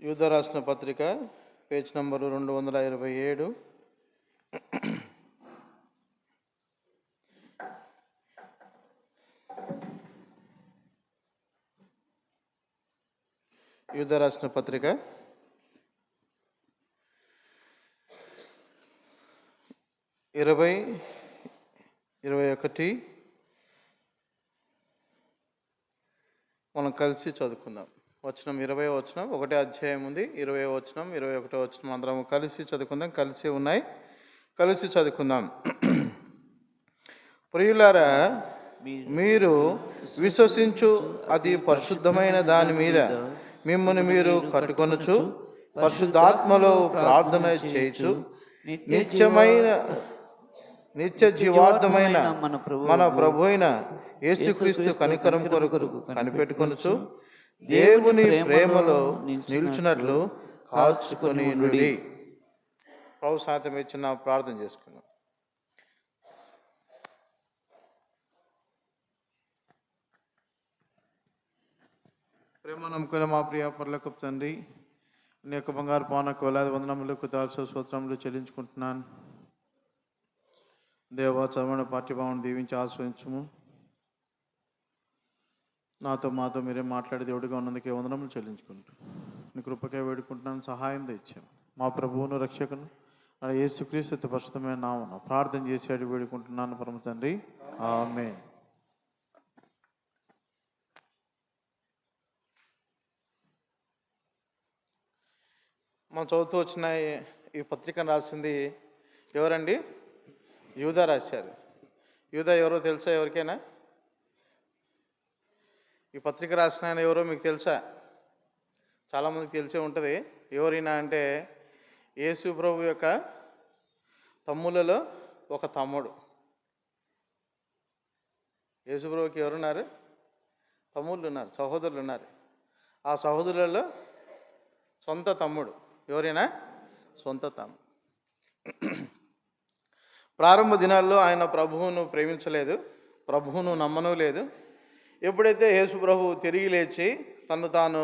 యూదా రాసిన పత్రిక పేజ్ నంబరు 227. యూదా రాసిన పత్రిక 20-21 మనం కలిసి చదువుకుందాం. వచనం 20 వచనం, 1 అధ్యాయం ఉంది. 20 వచనం, 21 వచనం అందరం కలిసి చదువుకుందాం. కలిసి ఉన్నాయి, కలిసి చదువుకుందాం. ప్రియులారా, మీరు విశ్వసించు అతి పరిశుద్ధమైన దాని మీద మిమ్మల్ని మీరు కట్టుకొనుచు పరిశుద్ధాత్మలో ప్రార్థన చేయుచు నిత్య జీవార్థమైన మన ప్రభు అయిన యేసుక్రీస్తు కనికరం కొరకు కనిపెట్టుకొనుచు దేవుని ప్రేమలో నిల్చున్నట్లు కాల్చుకొని నుండి. ప్రభు సాధ్యం ఇచ్చిన ప్రార్థన చేసుకున్నాం. ప్రేమ నమ్మకం మా ప్రియ పరలోకపు తండ్రి, నీ యొక్క బంగారు పానకు వేలాది వందనములకు దాల్చ స్తోత్రములు చెల్లించుకుంటున్నాను. దేవా, చదవని పాఠ్యభావం దీవించి ఆశ్రయించము. మాతో మీరే మాట్లాడి దేవుడిగా ఉన్నందుకే వందనములు చెల్లించుకుంటూ నీ కృపకే వేడుకుంటున్నాను. సహాయం తెచ్చాము. మా ప్రభువును రక్షకును యేసుక్రీస్తు పరిశుద్ధమైన నామమున ప్రార్థన చేసి అడిగి వేడుకుంటున్నాను పరమ తండ్రి, ఆమేన్. మనం చదువుతూ వచ్చిన ఈ పత్రికను రాసింది ఎవరండి? యూదా రాశారు. యూదా ఎవరో తెలుసా ఎవరికైనా? ఈ పత్రిక రాసిన ఆయన ఎవరో మీకు తెలుసా? చాలామందికి తెలిసే ఉంటుంది. ఎవరైనా అంటే యేసు ప్రభు యొక్క తమ్ములలో ఒక తమ్ముడు. యేసు ప్రభుకి ఎవరున్నారు? తమ్ముళ్ళు ఉన్నారు, సహోదరులు ఉన్నారు. ఆ సహోదరులలో సొంత తమ్ముడు ఎవరైనా? సొంత తమ్ముడు. ప్రారంభ దినాల్లో ఆయన ప్రభువును ప్రేమించలేదు, ప్రభువును నమ్మను లేదు. ఎప్పుడైతే యేసు ప్రభు తిరిగి లేచి తను తాను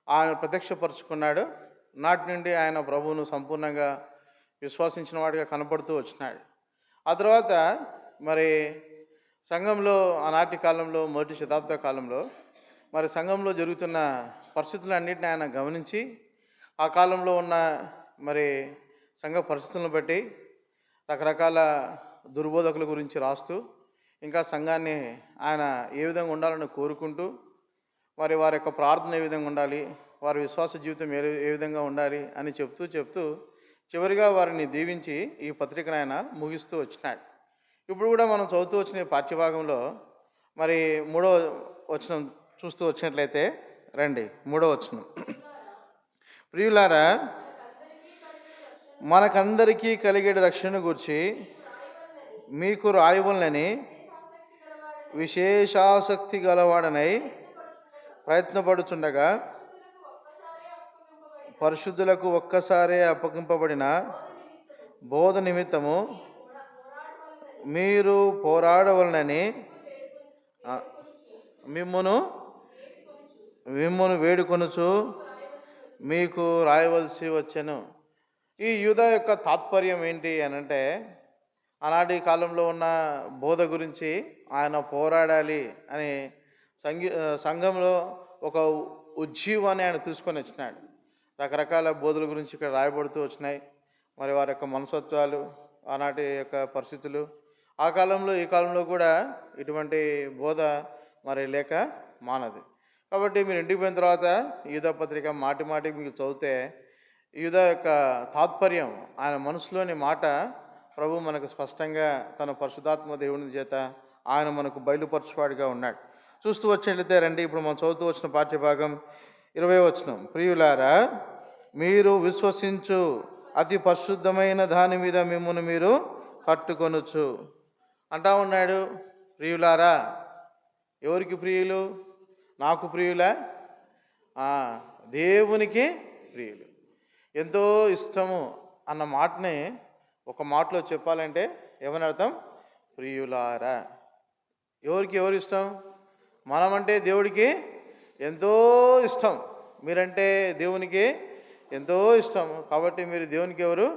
ఆయన ప్రత్యక్షపరుచుకున్నాడో నాటి నుండి ఆయన ప్రభువును సంపూర్ణంగా విశ్వసించిన వాడిగా కనపడుతూ వచ్చినాడు. ఆ తర్వాత మరి సంఘంలో ఆనాటి కాలంలో, మొదటి శతాబ్ద కాలంలో మరి సంఘంలో జరుగుతున్న పరిస్థితులన్నింటినీ ఆయన గమనించి ఆ కాలంలో ఉన్న మరి సంఘ పరిస్థితులను బట్టి రకరకాల దుర్బోధకుల గురించి రాస్తూ ఇంకా సంఘాన్ని ఆయన ఏ విధంగా ఉండాలని కోరుకుంటూ మరి వారి యొక్క ప్రార్థన ఏ విధంగా ఉండాలి, వారి విశ్వాస జీవితం ఏ విధంగా ఉండాలి అని చెప్తూ చివరిగా వారిని దీవించి ఈ పత్రికను ఆయన ముగిస్తూ వచ్చినాడు. ఇప్పుడు కూడా మనం చదువుతూ వచ్చిన పాఠ్యభాగంలో మరి 3వ వచనం చూస్తూ వచ్చినట్లయితే రండి. 3వ వచనం, ప్రియులారా, మనకందరికీ కలిగే రక్షణ గురించి మీకు రాయవలనని విశేషాసక్తి గలవాడనై ప్రయత్నపడుచుండగా పరిశుద్ధులకు ఒక్కసారే అప్పగింపబడిన బోధ నిమిత్తము మీరు పోరాడవలనని మిమ్మును వేడుకొనుచు మీకు రాయవలసి వచ్చెను. ఈ యూదా యొక్క తాత్పర్యం ఏంటి అని అంటే, ఆనాటి కాలంలో ఉన్న బోధ గురించి ఆయన పోరాడాలి అని సంఘంలో ఒక ఉజ్జీవాన్ని ఆయన తీసుకొని వచ్చినాడు. రకరకాల బోధల గురించి ఇక్కడ రాయబడుతూ వచ్చినాయి. మరి వారి యొక్క మనస్తత్వాలు, ఆనాటి యొక్క పరిస్థితులు, ఆ కాలంలో ఈ కాలంలో కూడా ఇటువంటి బోధ మరి లేక మానది. కాబట్టి మీరు ఇంటికి పోయిన తర్వాత యూదా పత్రిక మాటికి మీకు చదివితే యూదా యొక్క తాత్పర్యం, ఆయన మనసులోని మాట ప్రభు మనకు స్పష్టంగా తన పరిశుద్ధాత్మ దేవుని చేత ఆయన మనకు బయలుపరచువాడిగా ఉన్నాడు. చూస్తూ వచ్చేట్లయితే రండి, ఇప్పుడు మనం చదువుతూ వచ్చిన పాఠ్యభాగం 20వ వచనం, ప్రియులారా, మీరు విశ్వసించు అతి పరిశుద్ధమైన దాని మీద మిమ్మల్ని మీరు కట్టుకొనొచ్చు అంటా ఉన్నాడు. ప్రియులారా, ఎవరికి ప్రియులు? నాకు ప్రియులా? దేవునికి ప్రియులు. ఎంతో ఇష్టము అన్న మాటని ఒక మాటలో చెప్పాలంటే ఏమని అర్థం? ప్రియులారా. ఎవరికి ఎవరు ఇష్టం? మనమంటే దేవుడికి ఎంతో ఇష్టం. మీరంటే దేవునికి ఎంతో ఇష్టం, కాబట్టి మీరు దేవునికి ఎవరు?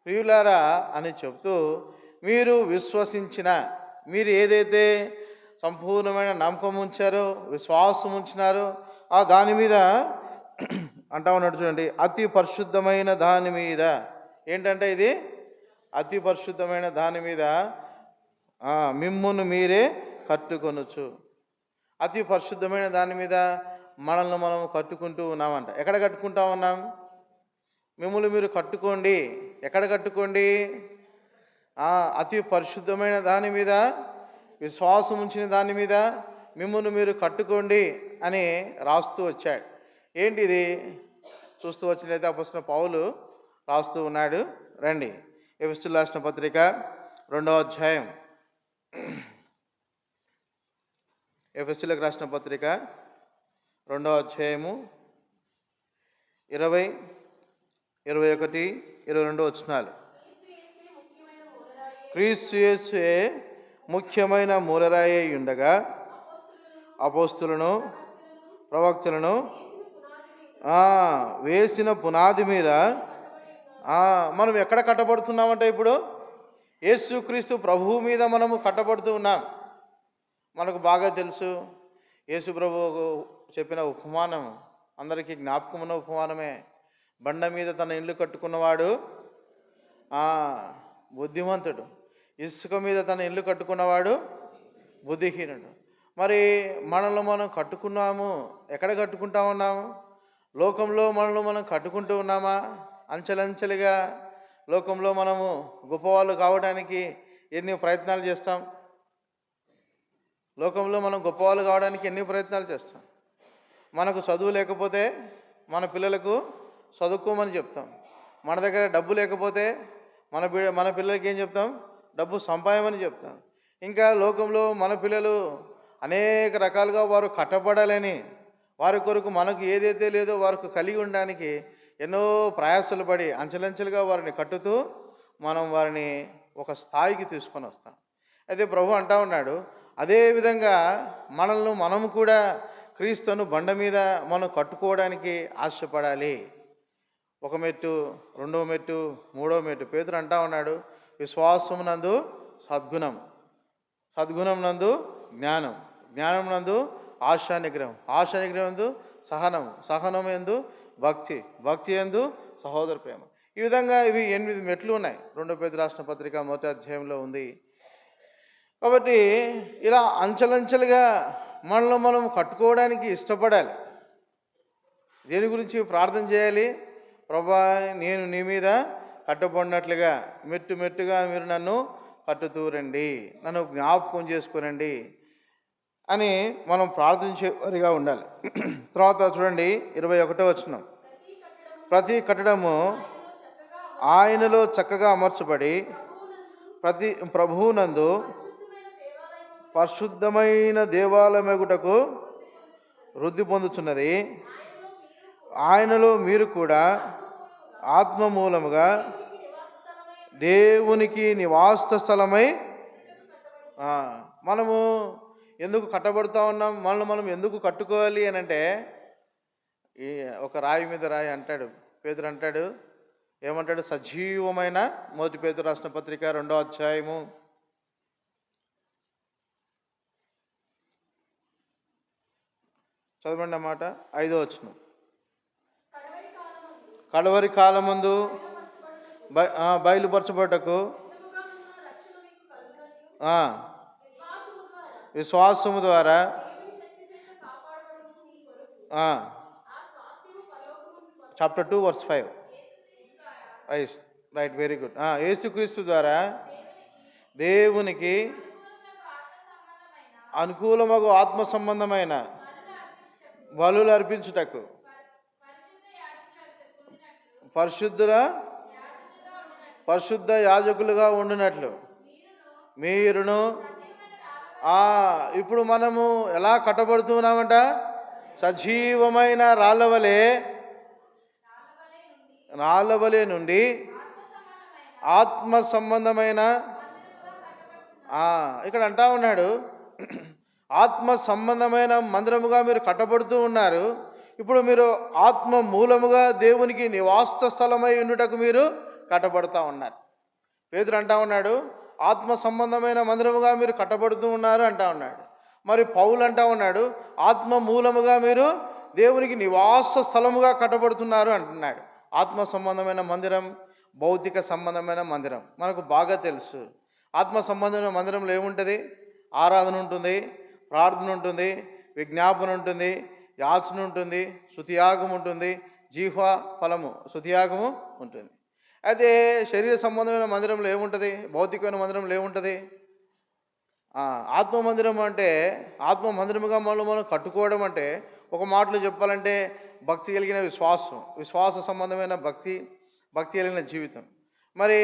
ప్రియులారా అని చెప్తూ, మీరు విశ్వసించిన, మీరు ఏదైతే సంపూర్ణమైన నమ్మకం ఉంచారో, విశ్వాసం ఉంచినారో, ఆ దాని మీద అంటా ఉన్నాడు చూడండి, అతి పరిశుద్ధమైన దాని మీద. ఏంటంటే ఇది అతి పరిశుద్ధమైన దాని మీద మిమ్మును మీరే కట్టుకొనొచ్చు. అతి పరిశుద్ధమైన దాని మీద మనల్ని మనం కట్టుకుంటూ ఉన్నామంట. ఎక్కడ కట్టుకుంటా ఉన్నాం? మిమ్మల్ని మీరు కట్టుకోండి. ఎక్కడ కట్టుకోండి? అతి పరిశుద్ధమైన దాని మీద, విశ్వాసం ఉంచిన దాని మీద మిమ్మల్ని మీరు కట్టుకోండి అని రాస్తూ వచ్చాడు. ఏంటిది? చూస్తూ వచ్చినట్లయితే అపొస్తలుడైన పౌలు రాస్తూ ఉన్నాడు. రండి, ఎఫెసీయులకు రాసిన పత్రిక 2వ అధ్యాయం. ఎఫెసీయులకు రాసిన పత్రిక 2వ అధ్యాయము 20, 21, 22 వచనాలు. క్రీస్తు యేసే ముఖ్యమైన మూలరాయి ఉండగా అపోస్తలులను ప్రవక్తలను వేసిన పునాది మీద మనం ఎక్కడ కట్టబడుతున్నామంటే ఇప్పుడు యేసుక్రీస్తు ప్రభువు మీద మనము కట్టబడుతూ ఉన్నాం. మనకు బాగా తెలుసు, యేసు ప్రభువు చెప్పిన ఉపమానం అందరికీ జ్ఞాపకం ఉన్న ఉపమానమే. బండ మీద తన ఇల్లు కట్టుకున్నవాడు బుద్ధిమంతుడు, ఇసుక మీద తన ఇల్లు కట్టుకున్నవాడు బుద్ధిహీనుడు. మరి మనల్ని మనం కట్టుకున్నాము, ఎక్కడ కట్టుకుంటా ఉన్నాము? లోకంలో మనల్ని మనం కట్టుకుంటూ ఉన్నామా? అంచెలంచెలుగా లోకంలో మనము గొప్పవాళ్ళు కావడానికి ఎన్ని ప్రయత్నాలు చేస్తాం? లోకంలో మనం గొప్పవాళ్ళు కావడానికి ఎన్ని ప్రయత్నాలు చేస్తాం? మనకు చదువు లేకపోతే మన పిల్లలకు చదువుకోమని చెప్తాం. మన దగ్గర డబ్బు లేకపోతే మన పిల్లలకి ఏం చెప్తాం? డబ్బు సంపాదమని చెప్తాం. ఇంకా లోకంలో మన పిల్లలు అనేక రకాలుగా వారు కట్టబడాలని, వారి కొరకు మనకు ఏదైతే లేదో వారికి కలిగి ఉండడానికి ఎన్నో ప్రయాసాలు పడి అంచెలంచెలుగా వారిని కట్టుతూ మనం వారిని ఒక స్థాయికి తీసుకొని వస్తాం. అయితే ప్రభు అంటా ఉన్నాడు, అదేవిధంగా మనల్ని మనము కూడా క్రీస్తును బండ మీద మనం కట్టుకోవడానికి ఆశపడాలి. ఒక మెట్టు, రెండవ మెట్టు, మూడవ మెట్టు. పేతురు అంటా ఉన్నాడు, విశ్వాసమునందు సద్గుణం, సద్గుణం నందు జ్ఞానం, జ్ఞానం నందు ఆశానిగ్రహం, ఆశానిగ్రహం యందు సహనం, సహనం యందు భక్తి, భక్తి యందు సహోదర ప్రేమ. ఈ విధంగా ఇవి 8 మెట్లు ఉన్నాయి. 2 పేతురు రాసిన పత్రిక 1వ అధ్యాయంలో ఉంది. కాబట్టి ఇలా అంచెలంచెలుగా మనల్ని మనం కట్టుకోవడానికి ఇష్టపడాలి. దేని గురించి ప్రార్థన చేయాలి? ప్రభా, నేను నీ మీద కట్టబడినట్లుగా మెట్టు మెట్టుగా మీరు నన్ను కట్టుతూ రండి, నన్ను జ్ఞాపకం చేసుకురండి అని మనం ప్రార్థించేవారిగా ఉండాలి. తర్వాత చూడండి 21వ వచనం. ప్రతి కట్టడము ఆయనలో చక్కగా అమర్చబడి ప్రభువునందు పరిశుద్ధమైన దేవాలయమగుటకు వృద్ధి పొందుతున్నది. ఆయనలో మీరు కూడా ఆత్మ మూలముగా దేవునికి నివాస స్థలమై. మనము ఎందుకు కట్టబడుతూ ఉన్నాం? మనల్ని మనం ఎందుకు కట్టుకోవాలి అని అంటే, ఈ ఒక రాయి మీద రాయి అంటాడు పేతురు. అంటాడు, ఏమంటాడు? సజీవమైన 1 పేతురు రాసిన పత్రిక 2వ అధ్యాయము చదవండి అన్నమాట. 5వ వచనం. కడవరి కాలమందు బయలుపరచబడటకు విశ్వాసము ద్వారా chapter 2 verse 5. Right, very good. యేసుక్రీస్తు ద్వారా దేవునికి అనుకూలమగు ఆత్మ సంబంధమైన బలులు అర్పించుటకు పరిశుద్ధ యాజకులుగా ఉండినట్లు మీరును. ఇప్పుడు మనము ఎలా కట్టబడుతున్నామంట? సజీవమైన రాళ్ళవలే నుండి ఆత్మ సంబంధమైన, ఇక్కడ అంటా ఉన్నాడు, ఆత్మ సంబంధమైన మందిరముగా మీరు కట్టబడుతూ ఉన్నారు. ఇప్పుడు మీరు ఆత్మ మూలముగా దేవునికి నివాస స్థలమై ఉండుటకు మీరు కట్టబడుతూ ఉన్నారు. పేతురు అంటా ఉన్నాడు, ఆత్మ సంబంధమైన మందిరముగా మీరు కట్టబడుతూ ఉన్నారు అంటా ఉన్నాడు. మరి పౌలు అంటా ఉన్నాడు, ఆత్మ మూలముగా మీరు దేవునికి నివాస స్థలముగా కట్టబడుతున్నారు అంటున్నాడు. ఆత్మ సంబంధమైన మందిరం, భౌతిక సంబంధమైన మందిరం మనకు బాగా తెలుసు. ఆత్మ సంబంధమైన మందిరంలో ఏముంటుంది? ఆరాధన ఉంటుంది, ప్రార్థన ఉంటుంది, విజ్ఞాపన ఉంటుంది, యాచన ఉంటుంది, స్తుతియాగం ఉంటుంది, జీహ్వా ఫలము స్తుతియాగము ఉంటుంది. అయితే శరీర సంబంధమైన మందిరంలో ఏముంటుంది? భౌతికమైన మందిరంలో ఏముంటుంది? ఆత్మ మందిరం అంటే, ఆత్మ మందిరముగా మనం కట్టుకోవడం అంటే ఒక మాటలో చెప్పాలంటే భక్తి కలిగిన విశ్వాసం, విశ్వాస సంబంధమైన భక్తి కలిగిన జీవితం. మరి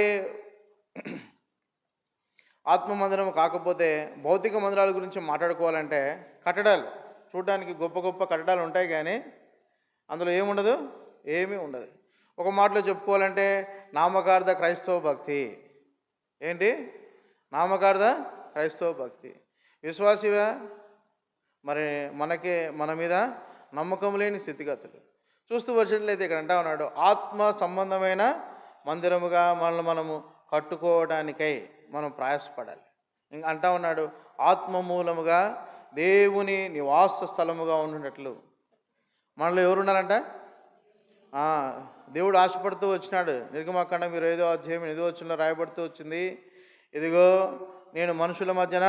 ఆత్మ మందిరం కాకపోతే భౌతిక మందిరాల గురించి మాట్లాడుకోవాలంటే కట్టడాలు చూడడానికి గొప్ప గొప్ప కట్టడాలు ఉంటాయి, కానీ అందులో ఏముండదు, ఏమీ ఉండదు. ఒక మాటలో చెప్పుకోవాలంటే నామకార్థ క్రైస్తవ భక్తి. ఏంటి? నామకార్థ క్రైస్తవ భక్తి. విశ్వాసివా? మరి మన మీద నమ్మకం లేని స్థితిగతులు చూస్తూ వచ్చినట్లయితే ఇక్కడ అంటా ఉన్నాడు, ఆత్మ సంబంధమైన మందిరముగా మనము కట్టుకోవడానికై మనం ప్రయాసపడాలి. ఇంకా అంటా ఉన్నాడు, ఆత్మ మూలముగా దేవుని నివాస స్థలముగా ఉండినట్లు మనలో ఎవరు ఉన్నారంట? దేవుడు ఆశపడుతూ వచ్చినాడు. నిర్గమకాండం 25వ అధ్యాయం 8వ వచనంలో రాయబడుతూ వచ్చింది, ఇదిగో నేను మనుషుల మధ్యన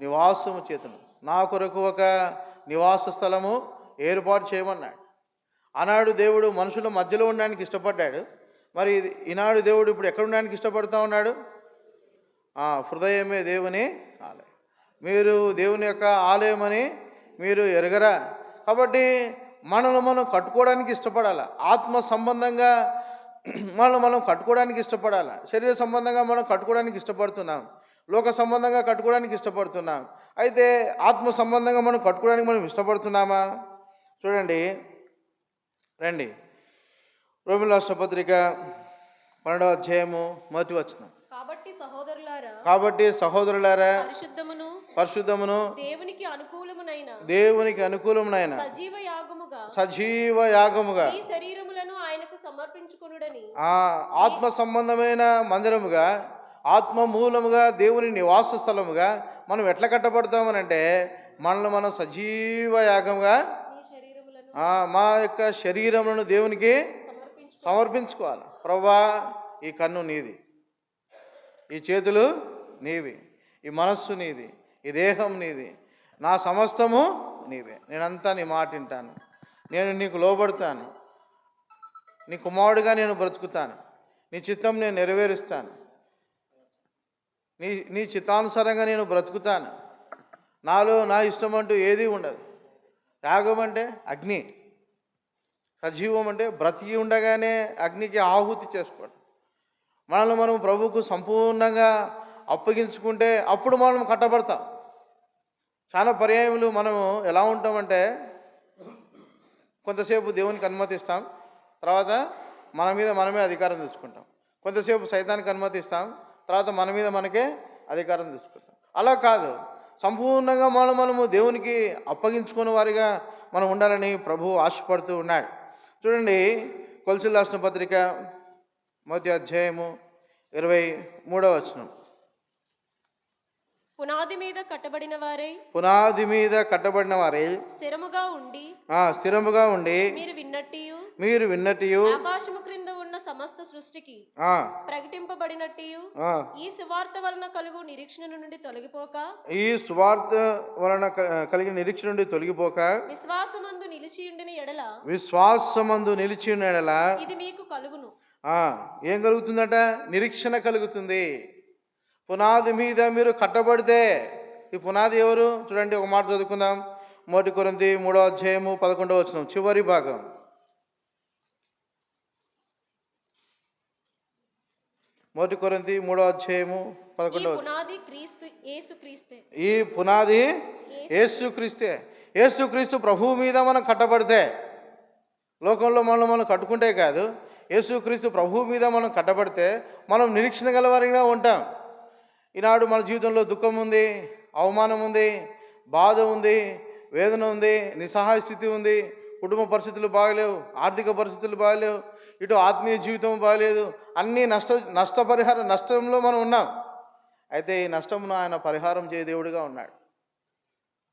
నివాసము చేతును, నా కొరకు ఒక నివాస స్థలము ఏర్పాటు చేయమన్నాడు. ఆనాడు దేవుడు మనుషుల మధ్యలో ఉండడానికి ఇష్టపడ్డాడు. మరి ఈనాడు దేవుడు ఇప్పుడు ఎక్కడ ఉండడానికి ఇష్టపడుతూ ఉన్నాడు? హృదయమే దేవుని ఆలయం, మీరు దేవుని యొక్క ఆలయమని మీరు ఎరగరా? కాబట్టి మనం కట్టుకోవడానికి ఇష్టపడాలి. ఆత్మ సంబంధంగా మనం కట్టుకోవడానికి ఇష్టపడాలి. శరీర సంబంధంగా మనం కట్టుకోవడానికి ఇష్టపడుతున్నాం, లోక సంబంధంగా కట్టుకోవడానికి ఇష్టపడుతున్నాం. అయితే ఆత్మ సంబంధంగా మనం కట్టుకోవడానికి మనం ఇష్టపడుతున్నామా? చూడండి, రండి, రోమీయుల రాసిన పత్రిక 12వ అధ్యాయము 1వ వచనం. కాబట్టి సహోదరులారా పరిశుద్ధమును దేవునికి అనుకూలమునైన సజీవ యాగముగా ఆత్మ సంబంధమైన మందిరముగా, ఆత్మ మూలముగా దేవుని నివాస స్థలముగా మనం ఎట్లా కట్టబడతామనంటే మనం సజీవ యాగముగా మా యొక్క శరీరములను దేవునికి సమర్పించుకోవాలి. ప్రభువా, ఈ కన్ను నీది, ఈ చేతులు నీవి, ఈ మనస్సు నీది, ఈ దేహం నీది, నా సమస్తము నీవే, నేనంతా నీ మాట వింటాను, నేను నీకు లోబడతాను, నీ కుమారుడిగా నేను బ్రతుకుతాను, నీ చిత్తం నేను నెరవేరుస్తాను, నీ చిత్తానుసారంగా నేను బ్రతుకుతాను, నాలో నా ఇష్టం అంటూ ఏదీ ఉండదు. యాగం అంటే అగ్ని, సజీవం అంటే బ్రతికి ఉండగానే అగ్నికి ఆహుతి చేసుకోవడం. మనం ప్రభువుకు సంపూర్ణంగా అప్పగించుకుంటే అప్పుడు మనం కట్టబడతాం. చాలా పర్యాయములు మనము ఎలా ఉంటామంటే కొంతసేపు దేవునికి అనుమతిస్తాం, తర్వాత మన మీద మనమే అధికారం తీసుకుంటాం. కొంతసేపు సైతానికి అనుమతిస్తాం, తర్వాత మన మీద మనకే అధికారం తీసుకుంటాం. అలా కాదు, సంపూర్ణంగా మనము దేవునికి అప్పగించుకున్న వారిగా మనం ఉండాలని ప్రభువు ఆశపడుతూ ఉన్నాడు. చూడండి, కొలసీయులకు రాసిన పత్రిక 1వ అధ్యాయము 23వ వచనం. పునాది మీద కట్టబడిన వారై స్థిరముగా ఉండి మీరు విన్నట్టు ఆకాశము క్రింద ఉన్న సమస్త సృష్టికి ప్రకటింపబడినట్టు ఈ సువార్త వలన కలుగు నిరీక్షణ నుండి తొలగిపోక విశ్వాసమందు నిలిచి ఉండిన ఎడల ఇది మీకు కలుగును. ఏం కలుగుతుందట? నిరీక్షణ కలుగుతుంది. పునాది మీద మీరు కట్టబడితే, ఈ పునాది ఎవరు? చూడండి, ఒక మాట చదువుకుందాం. 1 కొరింథీ 3వ అధ్యాయము 11వ వచనం, చివరి భాగం. 1 కొరింథీ 3వ అధ్యాయము 11వ వచనం. ఈ పునాది యేసుక్రీస్తే. యేసుక్రీస్తు ప్రభువు మీద మనం కట్టబడితే, లోకంలో మనం కట్టుకుంటే కాదు, యేసుక్రీస్తు ప్రభువు మీద మనం కట్టబడితే మనం నిరీక్షణ గలవారిగా ఉంటాం. ఈనాడు మన జీవితంలో దుఃఖం ఉంది, అవమానం ఉంది, బాధ ఉంది, వేదన ఉంది, నిస్సహాయ స్థితి ఉంది, కుటుంబ పరిస్థితులు బాగలేవు, ఆర్థిక పరిస్థితులు బాగలేవు, ఇటు ఆత్మీయ జీవితం బాగలేదు, అన్నీ నష్టంలో మనం ఉన్నాం. అయితే ఈ నష్టమును ఆయన పరిహారం చేయ దేవుడిగా ఉన్నాడు.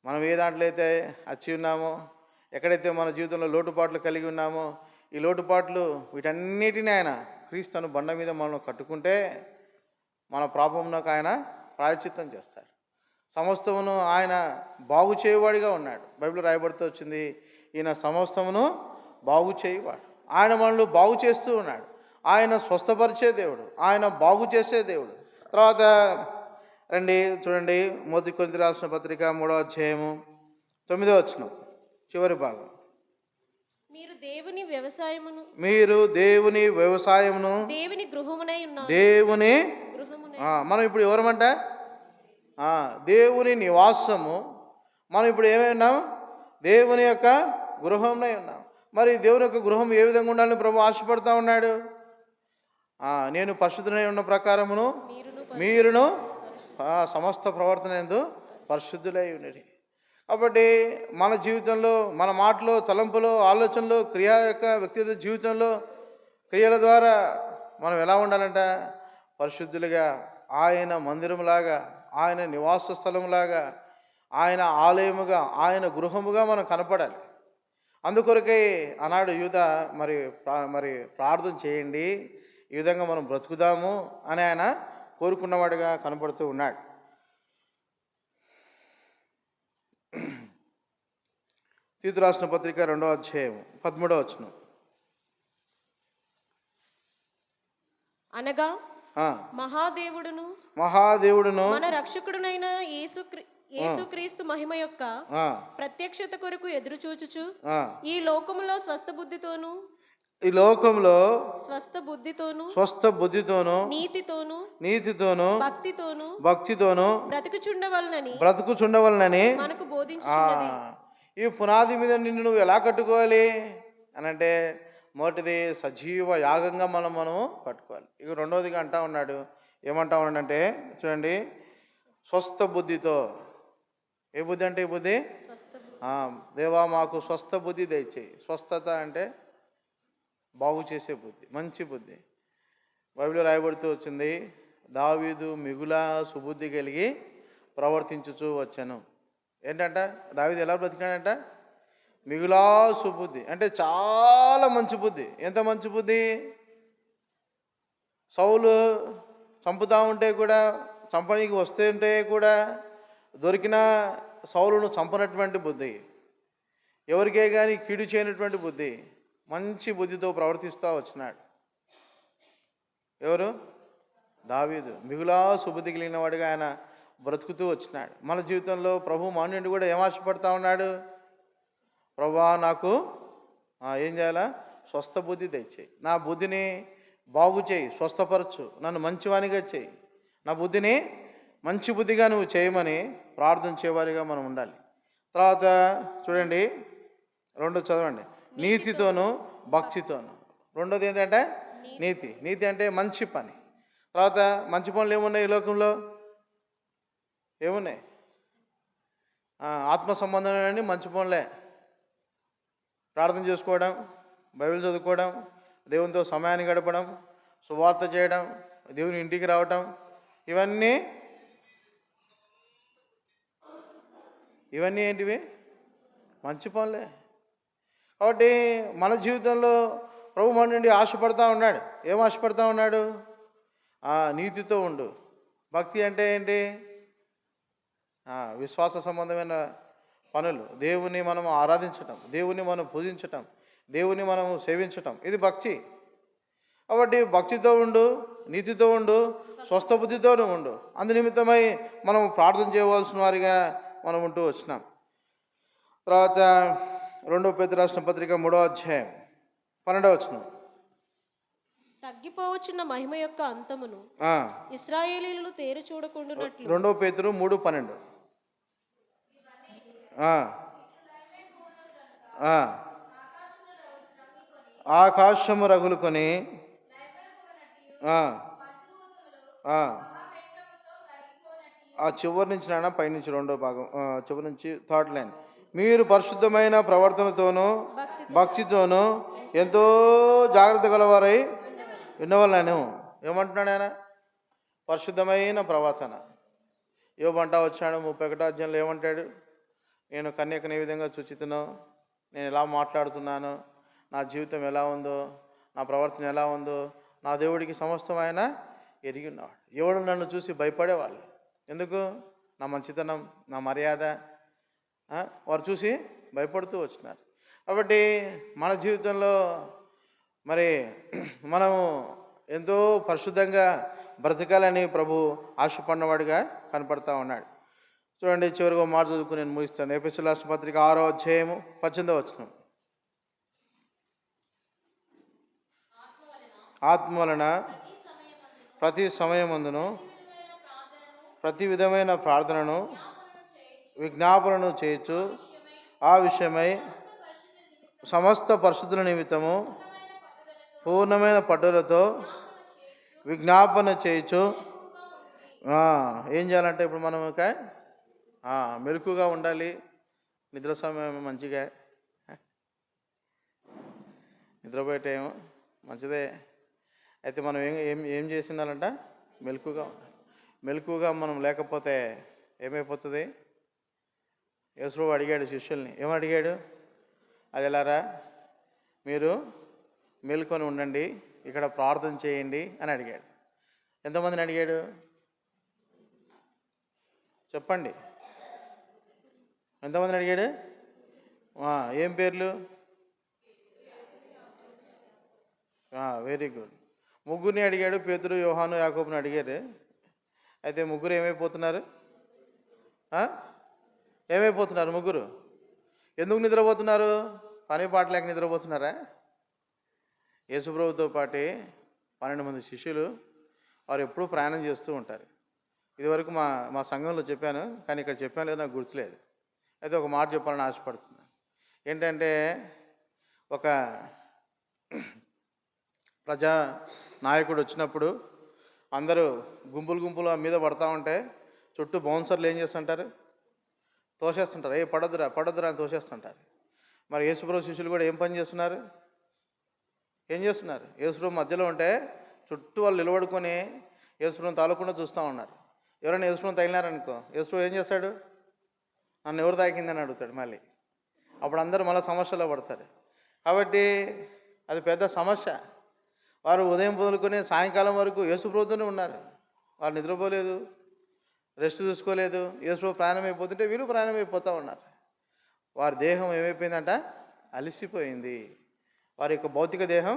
మనం ఏ దాంట్లో అయితే వచ్చి ఉన్నామో, ఎక్కడైతే మన జీవితంలో లోటుపాట్లు కలిగి ఉన్నామో, ఈ లోటుపాట్లు వీటన్నిటిని ఆయన క్రీస్తును బండ మీద మనం కట్టుకుంటే మన పాపమునకు ఆయన ప్రాయశ్చిత్తం చేస్తాడు. సమస్తమును ఆయన బాగు చేయువాడిగా ఉన్నాడు. బైబిల్ రాయబడుతూ వచ్చింది, ఈయన సమస్తమును బాగు చేయువాడు. ఆయన మనల్ని బాగు చేస్తూ ఉన్నాడు. ఆయన స్వస్థపరిచే దేవుడు, ఆయన బాగు చేసే దేవుడు. తర్వాత రండి చూడండి, మొదటి కొరింథీయులకు రాసిన పత్రిక 3వ అధ్యాయము 9వ వచనం చివరి భాగం. మీరు దేవుని వ్యవసాయమును, దేవుని గృహమునై ఉన్నారు. దేవుని మనం ఇప్పుడు ఎవరమంట? దేవుని నివాసము. మనం ఇప్పుడు ఏమై ఉన్నాం? దేవుని యొక్క గృహంలో ఉన్నాం. మరి దేవుని యొక్క గృహం ఏ విధంగా ఉండాలని ప్రభు ఆశపడతా ఉన్నాడు? నేను పరిశుద్ధులై ఉన్న ప్రకారమును మీరును సమస్త ప్రవర్తన యందు పరిశుద్ధులై ఉన్నది. కాబట్టి మన జీవితంలో, మన మాటలో, తలంపులో, ఆలోచనలో, వ్యక్తిగత జీవితంలో, క్రియల ద్వారా మనం ఎలా ఉండాలంట? పరిశుద్ధులుగా, ఆయన మందిరములాగా, ఆయన నివాస స్థలములాగా, ఆయన ఆలయముగా, ఆయన గృహముగా మనం కనపడాలి. అందుకొరకే ఆనాడు యూదా మరి ప్రార్థన చేయండి, ఈ విధంగా మనం బ్రతుకుదాము అని ఆయన కోరుకున్నవాడిగా కనపడుతూ ఉన్నాడు. తీతు రాసిన పత్రిక 2వ అధ్యాయం 13వ వచనం. అనగా మహాదేవుడును మన రక్షకుడునైన యేసుక్రీస్తు మహిమ యొక్క ప్రత్యక్షత కొరకు ఎదురు చూచుచు ఈ లోకములో స్వస్థ బుద్ధితోను స్వస్థ బుద్ధితోను నీతితోను భక్తితోను బ్రతుకుచుండవలనని మనకు బోధించుచున్నది. ఈ పునాది మీద నిన్ను నువ్వు ఎలా కట్టుకోవాలి అని అంటే, మొదటిది సజీవ యాగంగా మనము కట్టుకోవాలి. ఇక రెండవదిగా ఏమంటా ఉన్నాడంటే చూడండి, స్వస్థ బుద్ధితో. ఏ బుద్ధి అంటే? ఈ బుద్ధి దేవా మాకు స్వస్థ బుద్ధి దయచేయి. స్వస్థత అంటే బాగు చేసే బుద్ధి, మంచి బుద్ధి. బైబిల్లో రాయబడుతూ వచ్చింది, దావీదు మిగుల సుబుద్ధి కలిగి ప్రవర్తించుచూ వచ్చాను. ఏంటంట? దావీదు ఎలా బ్రతికాడంట? మిగులా సుబుద్ధి అంటే చాలా మంచి బుద్ధి. ఎంత మంచి బుద్ధి? సౌలు చంపుతా ఉంటే కూడా, చంపనీకి వస్తే ఉంటే కూడా దొరికిన సౌలును చంపనటువంటి బుద్ధి, ఎవరికే కానీ కీడు చేయనటువంటి బుద్ధి, మంచి బుద్ధితో ప్రవర్తిస్తూ వచ్చినాడు. ఎవరు? దావీదు. మిగులా సుబుద్ధి కలిగిన వాడిగా ఆయన బ్రతుకుతూ వచ్చినాడు. మన జీవితంలో ప్రభు మన నుండి కూడా ఏం ఆశపడతా ఉన్నాడు? ప్రభువా నాకు ఏం చేయాలా? స్వస్థ బుద్ధి తెచ్చేయి, నా బుద్ధిని బాగు చేయి, స్వస్థపరచు, నన్ను మంచివానిగా చేయి, నా బుద్ధిని మంచి బుద్ధిగా నువ్వు చేయమని ప్రార్థన చేయవారిగా మనం ఉండాలి. తర్వాత చూడండి, చదవండి. నీతితోను భక్తితోను. రెండోది ఏంటంటే నీతి అంటే మంచి పని. తర్వాత మంచి పనులు ఏమున్నాయి ఈ లోకంలో? ఏమున్నాయి? ఆత్మ సంబంధమైన మంచి పనులే. ప్రార్థన చేసుకోవడం, బైబిల్ చదువుకోవడం, దేవునితో సమయాన్ని గడపడం, సువార్త చేయడం, దేవుని ఇంటికి రావటం, ఇవన్నీ ఏంటివి? మంచి పనులే. కాబట్టి మన జీవితంలో ప్రభు మన నుండి ఆశపడతా ఉన్నాడు. ఏం ఆశపడతా ఉన్నాడు? నీతితో ఉండు. భక్తి అంటే ఏంటి? విశ్వాస సంబంధమైన పనులు, దేవుని మనం ఆరాధించటం, దేవుని మనం పూజించటం, దేవుని మనం సేవించటం, ఇది భక్తి. కాబట్టి భక్తితో ఉండు, నీతితో ఉండు, స్వస్థ బుద్ధితోనూ ఉండు. అందునిమిత్తమై మనం ప్రార్థన చేయవలసిన వారిగా మనం ఉంటూ వచ్చినాం. తర్వాత 2 పేతురు రాసిన పత్రిక 3వ అధ్యాయం 12వ వచనం. తగ్గిపోవచ్చున్న మహిమ యొక్క అంతమును ఇశ్రాయేలీయులు తేరు చూడకుండునట్లు. 2 పేతురు 3:12. ఆకాశము రగులుకొని ఆ చివరి నుంచి నాన్న పైనుంచి 2వ భాగం, చివరి నుంచి 3rd లైన్. మీరు పరిశుద్ధమైన ప్రవర్తనతోనూ భక్తితోనూ ఎంతో జాగ్రత్త గలవారై వినవలను. ఏమంటున్నాడు ఆయన? పరిశుద్ధమైన ప్రవర్తన. యోబంటా వచ్చాడు 31వ అధ్యాయంలో ఏమంటాడు? నేను కన్యకని ఏ విధంగా చూచితునో, నేను ఎలా మాట్లాడుతున్నానో, నా జీవితం ఎలా ఉందో, నా ప్రవర్తన ఎలా ఉందో నా దేవుడికి సమస్తం ఆయన ఎరిగి ఉన్నవాడు. ఎవడు నన్ను చూసి భయపడేవాళ్ళు. ఎందుకు? నా మంచితనం, నా మర్యాద వారు చూసి భయపడుతూ వచ్చినారు. కాబట్టి మన జీవితంలో మరి మనము ఎంతో పరిశుద్ధంగా బ్రతకాలని ప్రభు ఆశపడినవాడిగా కనపడతా ఉన్నాడు. చూడండి, చివరిగా మాట చదువుకుని నేను ముగిస్తాను. ఎఫెసీయుల రాసిన పత్రిక 6వ అధ్యాయము 18వ వచనం. ఆత్మ వలన ప్రతి సమయమందును ప్రతి విధమైన ప్రార్థనను విజ్ఞాపనను చేయొచ్చు ఆ విషయమై సమస్త పరిశుద్ధుల నిమిత్తము పూర్ణమైన పట్టుదలతో విజ్ఞాపన చేయొచ్చు. ఏం చేయాలంటే ఇప్పుడు మనం ఇక మెలకుగా ఉండాలి. నిద్ర సమయం మంచిగా, నిద్రపోయే టైం మంచిదే. అయితే మనం ఏం చేసి ఉండాలంట? మెలకుగా ఉండాలి. మెలకుగా మనం లేకపోతే ఏమైపోతుంది? యేసు అడిగాడు శిష్యుల్ని. ఏమడిగాడు? అది ఎలారా, మీరు మేల్కొని ఉండండి, ఇక్కడ ప్రార్థన చేయండి అని అడిగాడు. ఎంతమందిని అడిగాడు చెప్పండి? ఎంతమందిని అడిగాడు? ఏం పేర్లు? Very good. ముగ్గురిని అడిగాడు. పేతురు, యోహాను, యాకోబుని అడిగారు. అయితే ముగ్గురు ఏమైపోతున్నారు? ఏమైపోతున్నారు ముగ్గురు? ఎందుకు నిద్రపోతున్నారు? పని పాట లేక నిద్రపోతున్నారా? యేసుప్రభుతో పాటు 12 మంది శిష్యులు, వారు ఎప్పుడూ ప్రయాణం చేస్తూ ఉంటారు. ఇదివరకు మా సంఘంలో చెప్పాను, కానీ ఇక్కడ చెప్పాను లేదు, నాకు గుర్తులేదు. అయితే ఒక మాట చెప్పాలని ఆశపడుతున్నాను. ఏంటంటే, ఒక ప్రజా నాయకుడు వచ్చినప్పుడు అందరూ గుంపులు మీద పడతా ఉంటే చుట్టూ బౌన్సర్లు ఏం చేస్తుంటారు? తోసేస్తుంటారు. పడొద్దురా అని తోసేస్తుంటారు. మరి యేసుప్రభు శిష్యులు కూడా ఏం పని చేస్తున్నారు? యేసుప్రభు మధ్యలో ఉంటే చుట్టూ వాళ్ళు నిలబడుకొని యేసుప్రభుని తాలకుండా చూస్తూ ఉన్నారు. ఎవరైనా యేసుప్రభుని తగిలినారనుకో, యేసుప్రభు ఏం చేస్తాడు? నన్ను ఎవరు తాకిందని అడుగుతాడు మళ్ళీ. అప్పుడు అందరూ మళ్ళీ సమస్యలో పడతారు. కాబట్టి అది పెద్ద సమస్య. వారు ఉదయం మొదలుకొని సాయంకాలం వరకు యేసుప్రభుతోనే ఉన్నారు. వారు నిద్రపోలేదు, రెస్ట్ తీసుకోలేదు. యేసుప్రభు ప్రయాణం అయిపోతుంటే వీళ్ళు ప్రయాణం అయిపోతూ ఉన్నారు. వారి దేహం ఏమైపోయిందంట? అలసిపోయింది. వారి యొక్క భౌతిక దేహం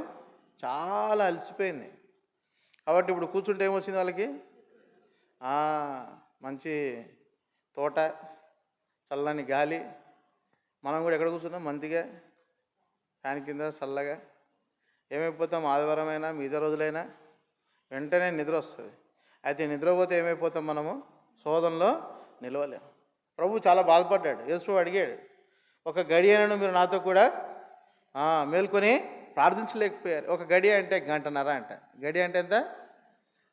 చాలా అలసిపోయింది. కాబట్టి ఇప్పుడు కూర్చుంటే ఏమొచ్చింది వాళ్ళకి? మంచి తోట, చల్లని గాలి. మనం కూడా ఎక్కడ కూర్చున్నాం? మంచిగా ఫ్యాన్ కింద చల్లగా. ఏమైపోతాం? ఆదివారం అయినా మిగతా రోజులైనా వెంటనే నిద్ర వస్తుంది. అయితే నిద్రపోతే ఏమైపోతాం? మనము శోధనలో నిలవలేము. ప్రభు చాలా బాధపడ్డాడు. యేసు అడిగాడు, ఒక గడియను మీరు నాతో కూడా మేల్కొని ప్రార్థించలేకపోయారు. ఒక గడియ అంటే 1.5 గంట అంట. గడియ అంటే ఎంత?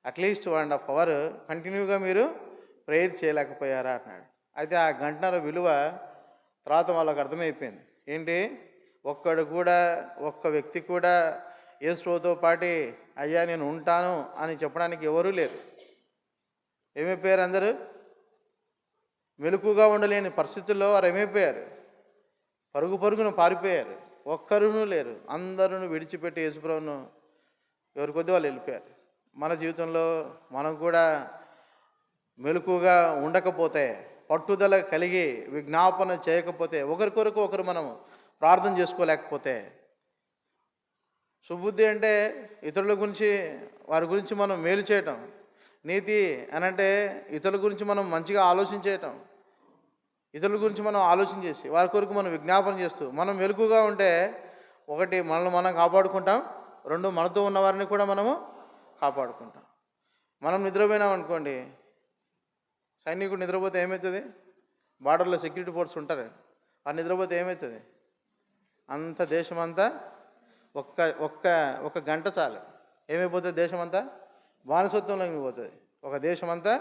అట్లీస్ట్ 1.5 అవర్ కంటిన్యూగా మీరు ప్రేయర్ చేయలేకపోయారా అన్నాడు. అయితే ఆ 1.5 గంట విలువ తర్వాత వాళ్ళకి అర్థమైపోయింది. ఏంటి? ఒక్క వ్యక్తి కూడా యేసుతో పాటు అయ్యా నేను ఉంటాను అని చెప్పడానికి ఎవరూ లేరు. ఏమైపోయారు? అందరూ మెలకుగా ఉండలేని పరిస్థితుల్లో వారు ఏమైపోయారు? పరుగున పారిపోయారు. ఒక్కరునూ లేరు. అందరూ విడిచిపెట్టి యేసుప్రభును ఎవరి కొద్ది వాళ్ళు వెళ్ళిపోయారు. మన జీవితంలో మనం కూడా మెలకుగా ఉండకపోతే, పట్టుదల కలిగి విజ్ఞాపన చేయకపోతే, ఒకరికొరకు ఒకరు మనం ప్రార్థన చేసుకోలేకపోతే, సుబుద్ధి అంటే ఇతరుల గురించి, వారి గురించి మనం మేలు చేయటం. నీతి అనంటే ఇతరుల గురించి మనం మంచిగా ఆలోచించేయటం. ఇతరుల గురించి మనం ఆలోచన చేసి వారి కొరకు మనం విజ్ఞాపన చేస్తూ మనం మెలకుగా ఉంటే, ఒకటి మనల్ని మనం కాపాడుకుంటాం, 2 మనతో ఉన్న వారిని కూడా మనము కాపాడుకుంటాం. మనం నిద్రపోయినాం అనుకోండి, సైనికుడు నిద్రపోతే ఏమవుతుంది? బార్డర్లో సెక్యూరిటీ ఫోర్స్ ఉంటారు, వారు నిద్రపోతే ఏమవుతుంది? అంత దేశమంతా ఒక్క గంట చాలు, ఏమైపోతుంది? దేశమంతా బానిసత్వంలోకి పోతుంది. ఒక దేశమంతా,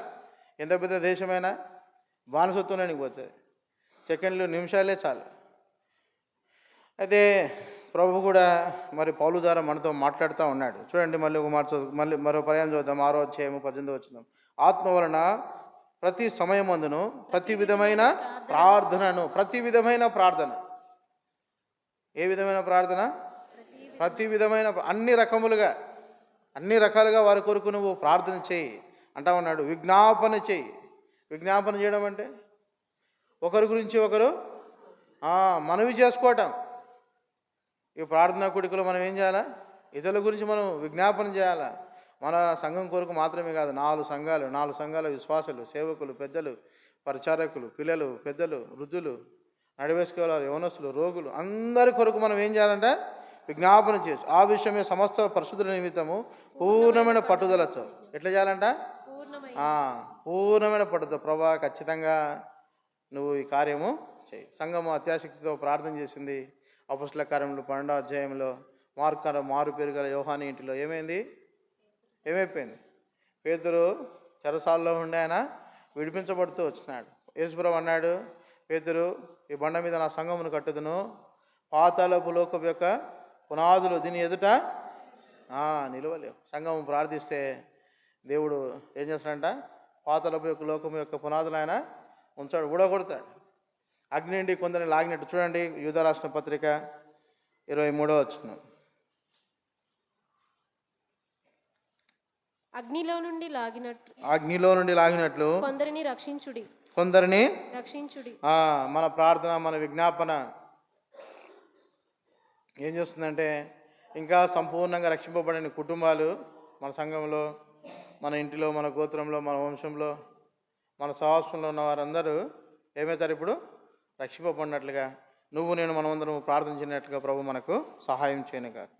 ఎంత పెద్ద దేశమైనా బానిసత్వంలోనికి పోతుంది. సెకండ్లు, నిమిషాలే చాలు. అయితే ప్రభు కూడా మరి పౌలు ద్వారా మనతో మాట్లాడుతూ ఉన్నాడు. చూడండి, మళ్ళీ ఒక మాట మళ్ళీ మరో పర్యాయం చూద్దాం. 6వ అధ్యాయము 18వ వచనం. ఆత్మ వలన ప్రతి సమయమందును ప్రతి విధమైన ప్రార్థనను, ప్రతి విధమైన ప్రార్థన. ఏ విధమైన ప్రార్థన? ప్రతి విధమైన, అన్ని రకాలుగా వారి కొరకు నువ్వు ప్రార్థన చేయి అంటా ఉన్నాడు. విజ్ఞాపన చేయి. విజ్ఞాపన చేయడం అంటే ఒకరి గురించి ఒకరు మనవి చేసుకోవటం. ఈ ప్రార్థనా కూడికలో మనం ఏం చేయాలా? ఇతరుల గురించి మనం విజ్ఞాపన చేయాలా. మన సంఘం కొరకు మాత్రమే కాదు, 4 సంఘాల విశ్వాసులు, సేవకులు, పెద్దలు, పరిచారకులు, పిల్లలు, పెద్దలు, వృద్ధులు, నడివేసుకోవాలి, యవనస్తులు, రోగులు, అందరి కొరకు మనం ఏం చేయాలంటే విజ్ఞాపన చేయొచ్చు. ఆ విషయమే సమస్త పరిశుద్ధుల నిమిత్తము పూర్ణమైన పట్టుదలతో ఎట్లా చేయాలంట? పూర్ణమైన పట్టుదల. ప్రభా, ఖచ్చితంగా నువ్వు ఈ కార్యము చేయి. సంఘము అత్యాశక్తితో ప్రార్థన చేసింది. అపొస్తలుల కార్యములు 12వ అధ్యాయంలో మారు పేరు గల యోహాను ఇంటిలో ఏమైపోయింది? పేతురు చెరసాలలో ఉండి ఆయన విడిపించబడుతూ వచ్చినాడు. యేసుప్రభువు అన్నాడు, పేతురు, ఈ బండ మీద నా సంఘమును కట్టుదును, పాతాళపు లోకం యొక్క పునాదులు దీని ఎదుట నిలవలేవు. సంఘము ప్రార్థిస్తే దేవుడు ఏం చేస్తాడంట? పాతాళపు యొక్క లోకం యొక్క పునాదులు ఆయన ఉంచాడు, ఊడగొడతాడు. అగ్ని నుండి కొందరిని లాగినట్టు. చూడండి, యూదా రాసిన పత్రిక 23వ వచనం. అగ్నిలో నుండి లాగినట్లు కొందరిని రక్షించుడి. మన ప్రార్థన, మన విజ్ఞాపన ఏం చేస్తుందంటే, ఇంకా సంపూర్ణంగా రక్షింపబడిన కుటుంబాలు మన సంఘంలో, మన ఇంటిలో, మన గోత్రంలో, మన వంశంలో, మన సహవాసంలో ఉన్న వారందరూ ఏమవుతారు? ఇప్పుడు రక్షింపబడినట్లుగా, నువ్వు నేను మనమందరం ప్రార్థించినట్లుగా ప్రభు మనకు సహాయం చేయను గాక.